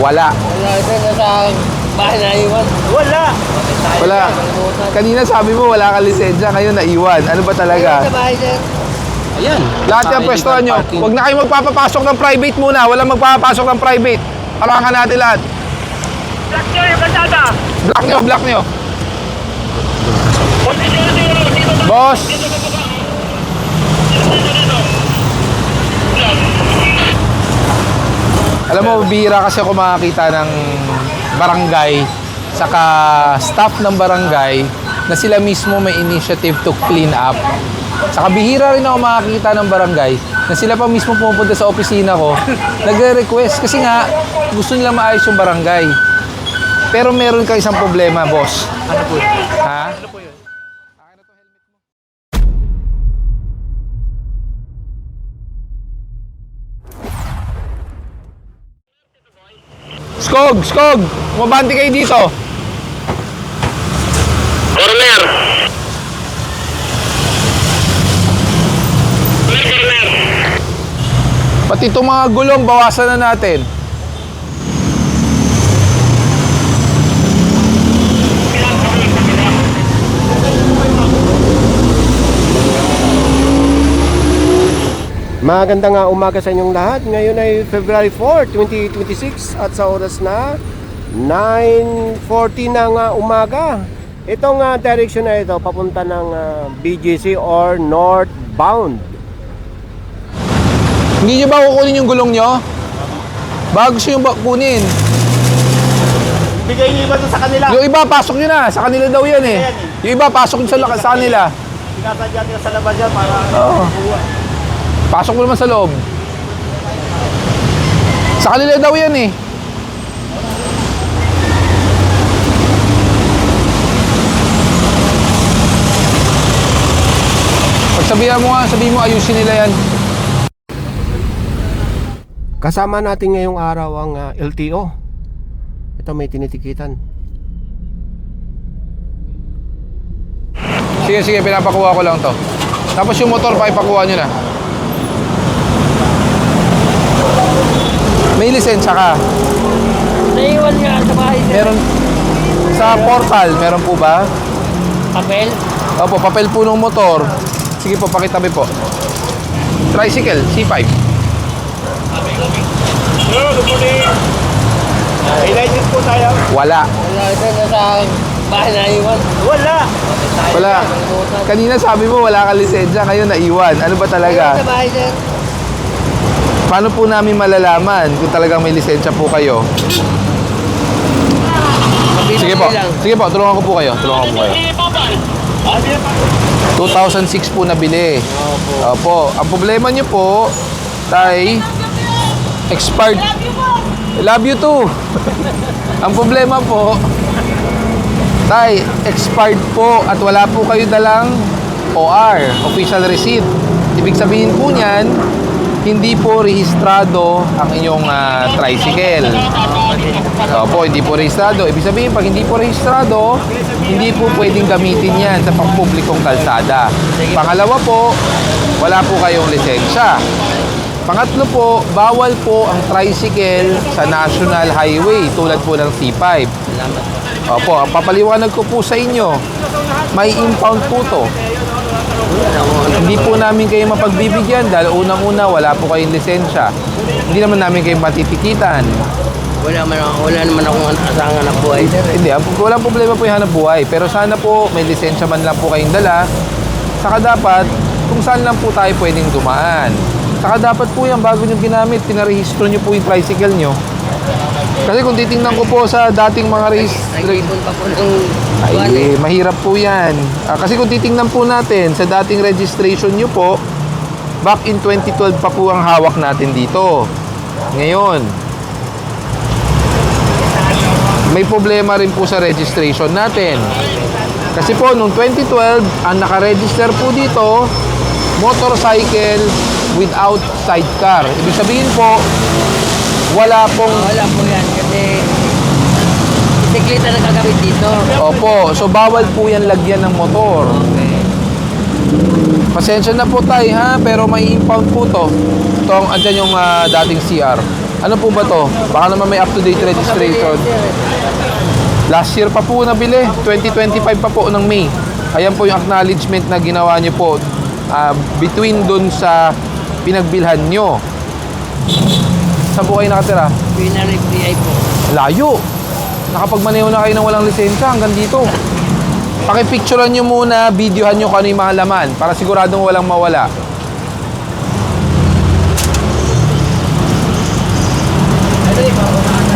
Wala. Wala ito na sa bahay na iwan. Wala. Wala. Kanina sabi mo wala kang lisensya, ngayon naiwan. Ano ba talaga? Sa bahay sir. Ayan. Lahat yung pwestuhan nyo. Huwag na kayo magpapapasok ng private muna. Walang magpapapasok ng private. Harangan natin lahat. Block nyo yung kalsada. Block nyo. Boss. Alam mo, bihira kasi ako makakita ng barangay saka staff ng barangay na sila mismo may initiative to clean up. Saka bihira rin ako makakita ng barangay na sila pa mismo pumupunta sa opisina ko nagre-request kasi nga gusto nila maayos yung barangay. Pero meron ka isang problema, boss. Ano po yun? Ha? Ano po yun? Skog! Mabanti kayo dito. Corner. Corner. Pati itong mga gulong, bawasan na natin. Magandang umaga sa inyong lahat. Ngayon ay February 4, 2026 at sa oras na 9:40 ng umaga. Itong direction na ito papunta ng BGC or northbound. Hindi nyo ba kukunin yung gulong nyo? Baka gusto nyo ba kunin? Bigay niyo iba doon sa kanila. Yung iba, pasok nyo na. Sa kanila daw yan eh. Yung iba, pasok nyo sa kanila. Sinasadya nila sa labas yan para Oo. Pasok mo naman sa loob. Sa kanila daw yan eh. Sabihin mo ayusin nila yan. Kasama natin ngayong araw ang LTO. Ito may tinitikitan. Sige, pinapakuha ko lang to. Tapos yung motor, pakipakuha nyo na. May lisensya ka? Naiwan nga sa bahay sir. Meron sa portal, meron po ba? Papel. Opo, papel po ng motor. Sige po, pakitabi po. Tricycle, C5. may license po tayo. Wala. Wala ito na sa bahay na iwan. Wala. Wala. Kanina sabi mo wala kang lisensya, ngayon naiwan. Ano ba talaga? Sa bahay sir. Paano po namin malalaman kung talagang may lisensya po kayo? Sige po, tulungan ko po kayo. 2006 po nabili. Opo. Ang problema nyo po, tay, expired. I love you too. Ang problema po, tay, expired po at wala po kayo dalang OR, official receipt. Ibig sabihin po niyan, hindi po rehistrado ang inyong tricycle. Opo, hindi po rehistrado. Ibig sabihin, pag hindi po rehistrado, hindi po pwedeng gamitin yan sa pangpublikong kalsada. Pangalawa po, wala po kayong lisensya. Pangatlo po, bawal po ang tricycle sa national highway tulad po ng C5. Opo, ang papaliwanag ko po sa inyo, may impound po to. Hindi po namin kayo mapagbibigyan dahil unang-una wala po kayong lisensya. Hindi naman namin kayo matitikitan. Wala naman akong asangan na buhay sir. Hindi, walang problema po yung hanap buhay. Pero sana po may lisensya man lang po kayong dala. Saka dapat kung saan lang po tayo pwedeng dumaan. Saka dapat po yan bago nyo ginamit, pinarehistro nyo po yung tricycle nyo. Kasi kung titingnan ko po sa dating mga Nag-ipon pa po ng ay, mahirap po yan. Kasi kung titingnan po natin sa dating registration nyo po, back in 2012 pa po ang hawak natin dito. Ngayon, may problema rin po sa registration natin. Kasi po, noong 2012, ang nakaregister po dito, motorcycle without sidecar. Ibig sabihin po, wala po yan kasi bisikleta na gagamit dito. Opo, so bawal po yan lagyan ng motor. Okay. Pasensya na po tayo ha, pero may impound po to. Ito ang andyan yung dating CR. Ano po ba to? Baka naman may up-to-date registration. Last year pa po nabili. 2025 pa po ng May. Ayan po yung acknowledgement na ginawa niyo po between dun sa pinagbilhan nyo. Saan po kayo nakatira? Pinag-PI po. Layo. Nakapagmaneho na kayo ng walang lisensya hanggang dito. Pakipicturean nyo muna, videohan nyo kung ano yung mga laman para siguradong walang mawala.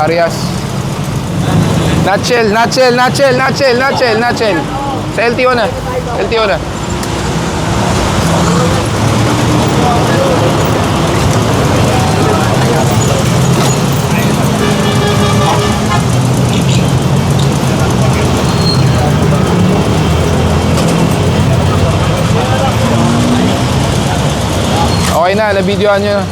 Arias. Natchel. Sa LTO na. Okay na, na-videohan nyo na.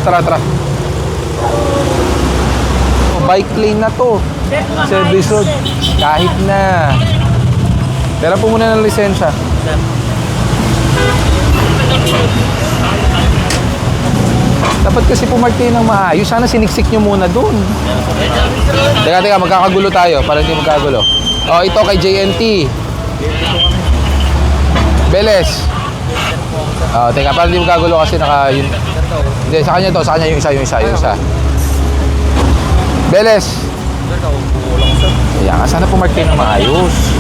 Tara. Bike lane na to. Service road. Kahit na. Tira po muna ng lisensya. Dapat kasi pumark kayo ng maayos. Sana siniksik nyo muna dun. Teka, magkakagulo tayo. Para hindi magkagulo. Oh, ito kay JNT. Beles. Oh, teka, para hindi magkagulo kasi naka... Hindi, sa kanya to. Sa kanya yung isa. Beles. Ayan, sana pumark kayo ng maayos.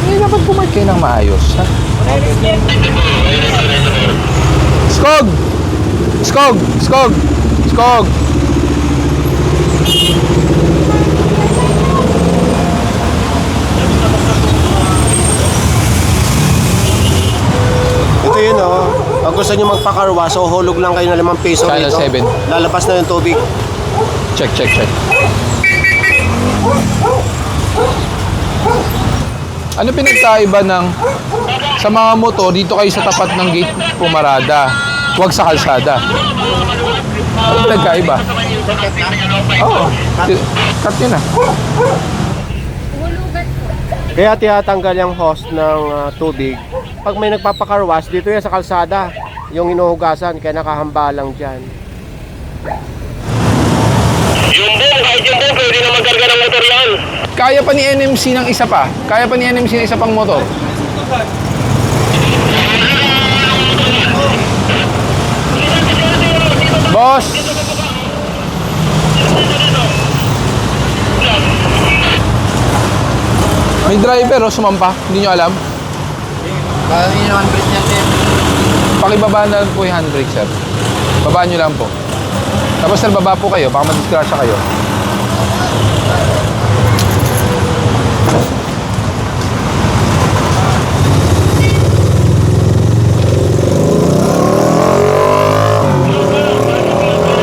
Hindi dapat pumark kayo ng maayos. Ha? Skog! Ito yun oh. Pag gusto nyo magpakarwa, so hulog lang kayo ng 5 piso Channel rito. 7. Lalabas na yung tubig. Check. Ano pinagkaiba ng sa mga motor dito kayo sa tapat ng gate pumarada, huwag sa kalsada? Ano pinagkaiba? Oo. Cut yun na. Kaya tinatanggal yung hose ng tubig. Pag may nagpapakarwas, dito yan sa kalsada. Yung inuhugasan, kaya nakahambalang dyan. Yung boom, kahit yung boom, pwede na magkarga ng motor yan. Kaya pa ni NMC ng isa pa. Kaya pa ni NMC ng isa pang motor. Boss! May driver sumampa. Hindi nyo alam? Parang yun naman break niya, sir. Pakibaba na lang po yung handbrake, sir. Babaan nyo lang po. Tapos sir, baba po kayo. Baka madisgrasya kayo.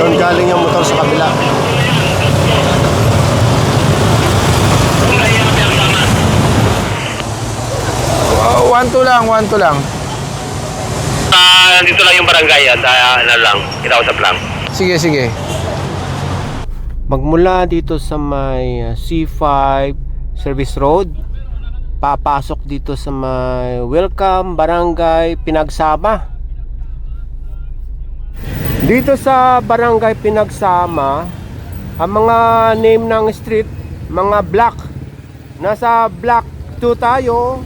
Doon galing yung motor sa kabila. One, two lang. Dito lang yung barangay at ano lang, kinausap lang. Sige. Magmula dito sa may C5 Service Road, papasok dito sa may Welcome Barangay Pinagsama. Dito sa Barangay Pinagsama, ang mga name ng street, mga block. Nasa block 2 tayo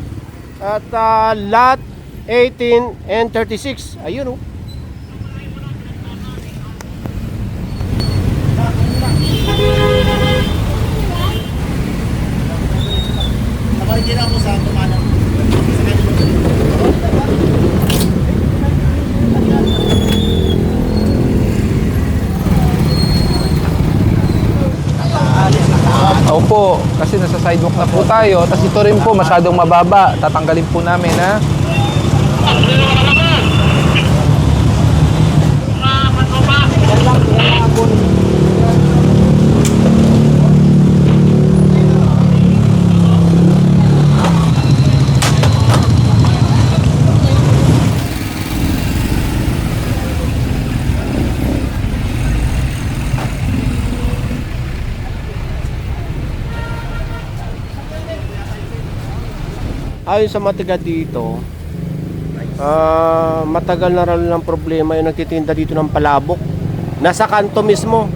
at lot 18 and 36. Ayun oh. Opo, kasi nasa sidewalk na po tayo. Tapos ito rin po, masyadong mababa. Tatanggalin po namin, ha? ayon sa matiga dito, matagal na rin ng problema yung nagtitinda dito ng palabok. Nasa kanto mismo.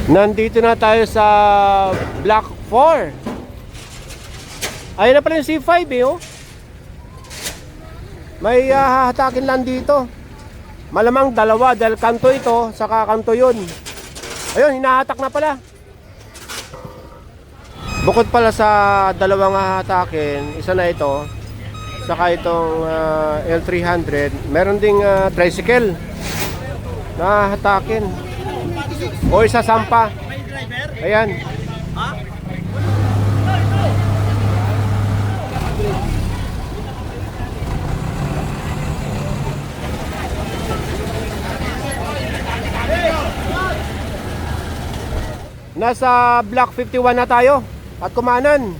Nandito na tayo sa Block 4. Ayun na pala yung C5 eh, oh. May hahatakin lang dito. Malamang dalawa dahil kanto ito, saka kanto yun. Ayun, hinahatak na pala. Bukod pala sa dalawang hahatakin, isa na ito, saka itong L300, meron ding tricycle na hahatakin. O isa sampa. Ayan. Nasa Block 51 na tayo at kumanan.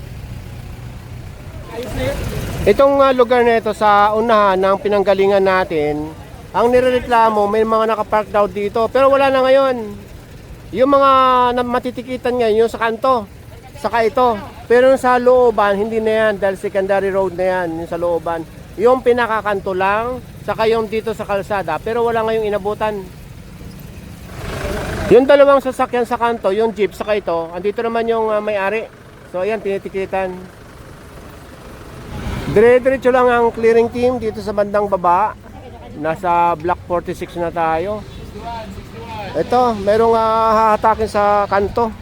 Itong lugar na ito sa unahan ng pinanggalingan natin, ang nirereklamo may mga nakapark daw dito pero wala na ngayon. Yung mga matitikitan ngayon yung sa kanto, saka ito. Pero sa looban hindi na yan dahil secondary road na yan yung sa looban. Yung pinakakanto lang, saka yung dito sa kalsada pero wala ngayong inabutan. Yung dalawang sasakyan sa kanto, yung jeep saka ito, andito naman yung may-ari. So ayan, tinitikitan. Dire-diretso lang ang clearing team dito sa bandang baba. Nasa Block 46 na tayo. Ito, merong hahatakin sa kanto.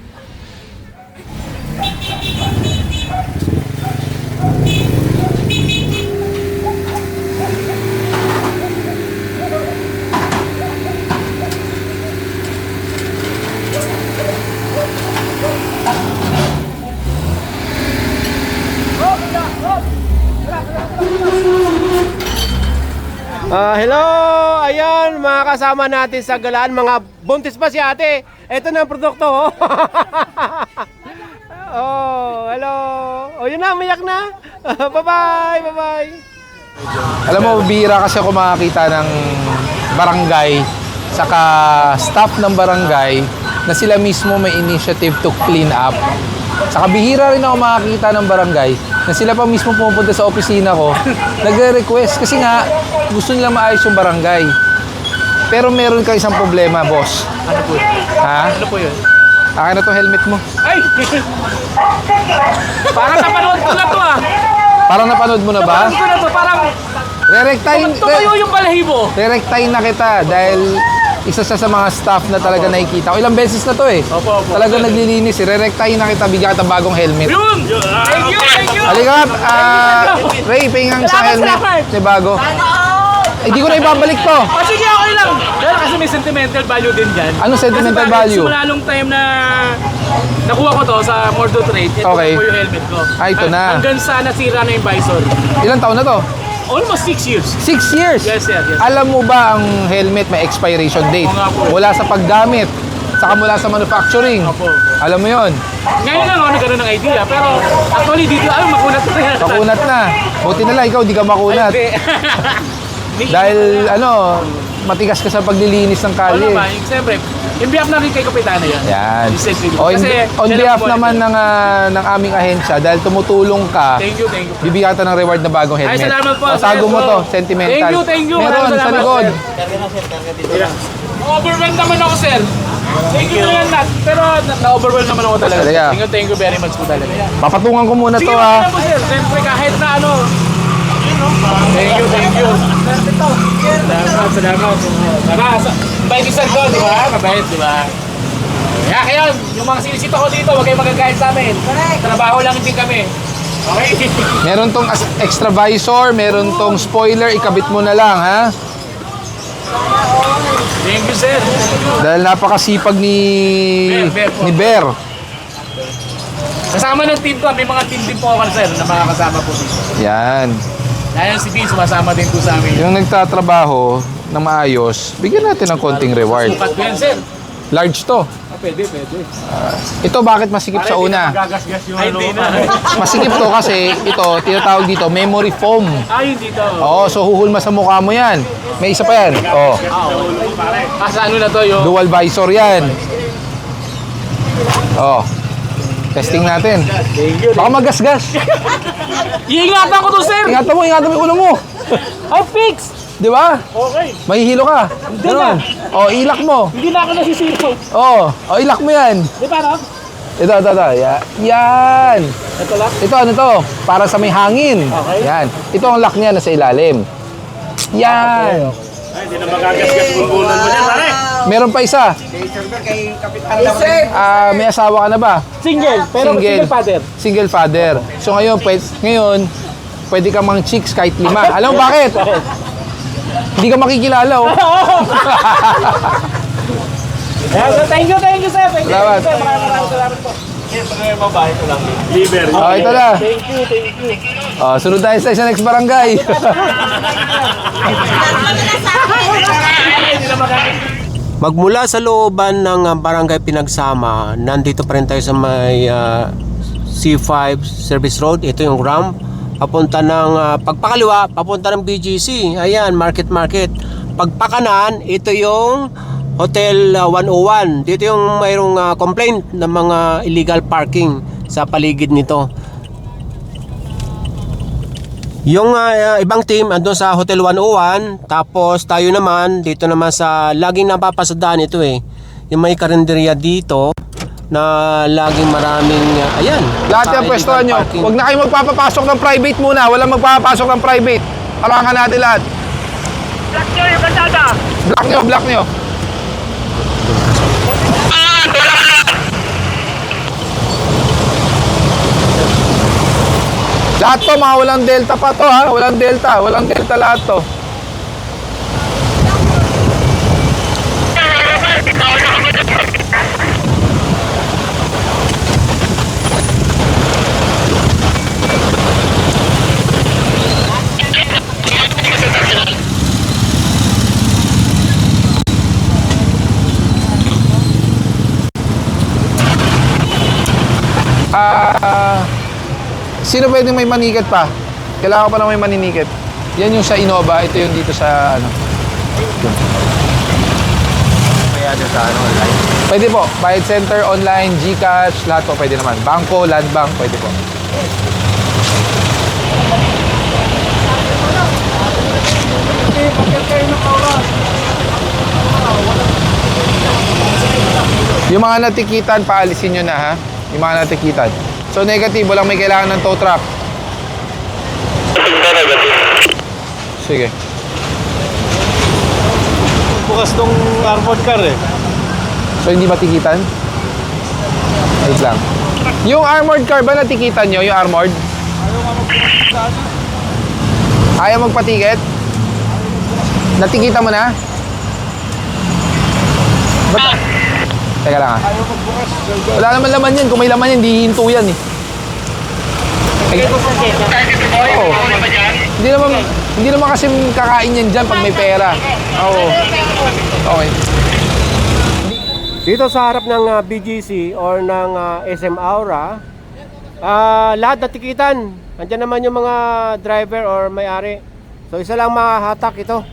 Hello! Ayan, mga kasama natin sa galaan. Mga buntis pa si ate. Ito na ang produkto. Oh, oh hello. Oh, yun na, mayak na. Bye-bye, bye-bye. Alam mo, bihira kasi ako makakita ng barangay saka staff ng barangay na sila mismo may initiative to clean up. Saka bihira rin ako makakita ng barangay na sila pa mismo pumupunta sa opisina ko nagre-request kasi nga gusto nila maayos yung barangay. Pero meron ka isang problema, boss. Ano po yun? Ha? Ano po yun? Akin na to helmet mo. Ay! Parang napanood ko na to ah! Parang napanood mo na ba? Napanood ko na to, parang tumayo yung balahibo. Re-rectine na kita dahil isa siya sa mga staff na talaga nakikita ko. Ilang beses na to eh. Opo, opo. Talaga naglilinis eh. Re-rectine na kita, bigyan kita bagong helmet. Yun! Thank you, thank you! Halika, Ray, pingang sa helmet. May bago. Hindi ko na ibabalik to. Oh, sige, okay lang. Pero kasi may sentimental value din dyan. Anong sentimental kasi value? Simula nung time na nakuha ko to sa Mordo Trade, ito Okay. po yung helmet ko. Ito na. Hanggang sa nasira na yung visor. Ilang taon na to? Almost 6 years. 6 years. Yes, sir. Yes. Alam mo ba ang helmet may expiration date? Oo nga po. Mula sa paggamit, saka mula sa manufacturing. Opo. Alam mo yon? Ngayon lang ako nagkaroon ng idea. Pero actually dito, makunat na yan. Makunat na. Buti na lang ikaw, di ka makunat. Dahil matigas ka sa paglilinis ng Oo kalye. naman, siyempre, in behalf na rin kay Kapitana yan. Yan. Essentially. O, Kasi, on siya behalf lang naman ng aming ahensya, dahil tumutulong ka, Thank you, thank you. bibigyan ka ng reward na bagong helmet. Ay, salamat po. O, tago mo sir. to, sentimental. Thank you. Meron Maraming sa salamat, likod. sir. Overwhelmed naman ako, sir. Thank you na Nat. Pero na-overwhelmed naman ako talaga. Talaga. Thank you very much po talaga. Papatungan ko muna Sige, to okay ha. na po, sir. Siyempre, kahit na ano. Thank you. Salamat. Mabait isang ko, di ba? Mabait, di ba? Kaya yung mga sinisita ko dito, huwag kayong magagahit sa amin. Trabaho lang din kami. Okay? Meron tong extra visor, meron tong spoiler, ikabit mo na lang ha. Thank you, sir. Dahil napakasipag ni Bear po. ni Bear. Kasama ng team ko, may mga team din po ako, sir, na makakasama po dito. Yan. Dahil si B, sumasama din po sa amin. Yung nagtatrabaho na maayos, bigyan natin ng konting reward. Sukat ko yan, sir. Large to. Pwede. Ito bakit masikip sa una? Gagasgas yung hindi na. Masikip to kasi ito, tinatawag dito, memory foam. Ayun dito. Oo, so huhulma sa mukha mo yan. May isa pa yan. Oh, Sa ano na to yung... dual visor yan. Oh. Testing natin. Baka magasgas. Iingatan ko to, sir! Ingatan mo yung ulo mo. Ay, fix! Di ba? Okay. Mahihilo ka. Ganun. O, ilak mo. Hindi na ako nasisiro. O, ilak mo yan. Di ba, no? Ito. Yan. Ito lang. Ito, ano to? Para sa may hangin. Okay. Yan. Ito ang lock niya, nasa ilalim. Yan. Ay, hindi na magagasgas bulbulan mo dyan, pare. Meron pa isa. May asawa ka na ba? Single. Pero single father. Single father. So ngayon, pwede ka mang chicks kahit 5. Alam mo bakit? Hindi ka makikilala, oh. Yeah, so thank you, sir. Thank you, Salamat. sir. Maraming salamat po. Liver. Oh, ito na. Thank you. Oh, sunod tayo sa next barangay. Magmula sa looban ng Barangay Pinagsama, nandito pa rin tayo sa may C5 Service Road. Ito yung ramp papunta ng pagpakaliwa, papunta ng BGC. Ayan, Market. Pagpakanan, ito yung Hotel 101. Dito yung mayroong complaint ng mga illegal parking sa paligid nito. Yung ibang team andun sa Hotel 101, tapos tayo naman dito naman sa laging napapasadaan ito yung may karinderya dito na laging maraming ayan. Lahat sa yung pwestuhan nyo. illegal parking. Huwag na kayo magpapapasok ng private muna. Walang magpapasok ng private. Harangan natin lahat. Black nyo yung kasada. Block nyo. Lahat to, mga walang delta pa to, ha? Walang delta lahat to. Sino pwedeng may maniket pa? Kailangan ko pa na may maniniket. Yan yung sa Innova, ito yung dito sa ano. Kaya doon sa online. Pwede po, Bayad Center, online, GCash, lahat po pwede naman. Bangko, Land Bank, pwede po. Yung mga natikitan, paalisin nyo na, ha? Yung mga natikitan. So negative, walang may kailangan ng tow truck. Sige. Bukas tong armored car eh. So hindi matikitan? Wait lang. Yung armored car ba natikitan nyo? Yung armored? Ayaw magpatiket? Natikita mo na? Ba't? Teka lang, ha? Wala naman laman yan. Kung may laman yan, di hinto yan eh. Oo. Hindi naman kasi kakain yan dyan pag may pera. Oo. Okay. Dito sa harap ng BGC or ng SM Aura, lahat natikitan. Andiyan naman yung mga driver or may-ari. So isa lang mahahatak ito.